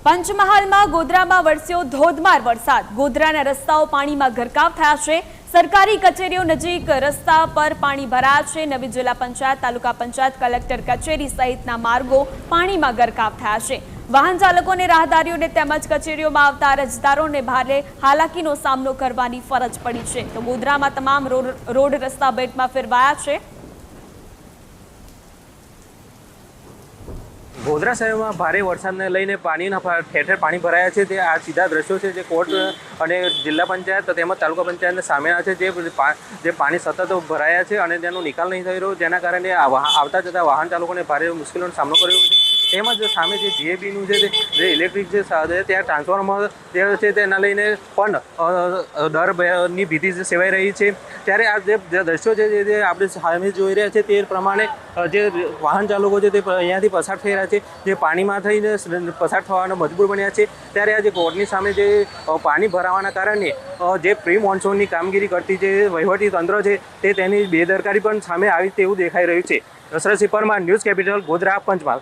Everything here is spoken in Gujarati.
પંચમહાલમાં ગોધરામાં વરસ્યો ધોધમાર વરસાદ। ગોધરાના રસ્તાઓ પાણીમાં ગરકાવ થયા છે। સરકારી કચેરીઓ નજીક રસ્તા પર પાણી ભરાયા છે। નવી જિલ્લા પંચાયત, તાલુકા પંચાયત, કલેક્ટર કચેરી સહિતના માર્ગો પાણીમાં ગરકાવ થયા છે। વાહન ચાલકોને, રાહદારીઓને તેમજ કચેરીઓમાં આવતા અરજદારોને ભારે હાલાકીનો સામનો કરવાની ફરજ પડી છે। તો ગોધરામાં તમામ રોડ રસ્તા બેટમાં ફેરવાયા છે। ગોધરા શહેરમાં ભારે વરસાદને લઈને પાણીના ઠેર ઠેર પાણી ભરાયા છે। તે આ સીધા દ્રશ્યો છે જે કોર્ટ અને જિલ્લા પંચાયત તેમજ તાલુકા પંચાયતના સામેના છે, જે પાણી સતત ભરાયા છે અને તેનો નિકાલ નહીં થઈ રહ્યો, જેના કારણે આવતા જતા વાહન ચાલકોને ભારે મુશ્કેલીનો સામનો કર્યો છે। તેમજ સામે જે જીએબીનું છે, જે ઇલેક્ટ્રિક જે ત્યાં ટ્રાન્સફોર્મર છે, તેના લઈને પણ ડરની ભીતિ સેવાઈ રહી છે। ત્યારે આ જે દ્રશ્યો છે જે આપણે સામે જોઈ રહ્યા છે તે પ્રમાણે જે વાહન ચાલકો છે તે અહીંયાથી પસાર થઈ રહ્યા છે, જે પાણીમાં થઈને પસાર થવાના મજબૂર બન્યા છે। ત્યારે આ જે કોર્ટની સામે જે પાણી ભરાવાના કારણે જે પ્રી મોન્સૂનની કામગીરી કરતી જે વહીવટી તંત્ર છે તે તેની બેદરકારી પણ સામે આવી તેવું દેખાઈ રહ્યું છે। Dashrathsinh Parmar, news capital, Godhra, Panchmahal.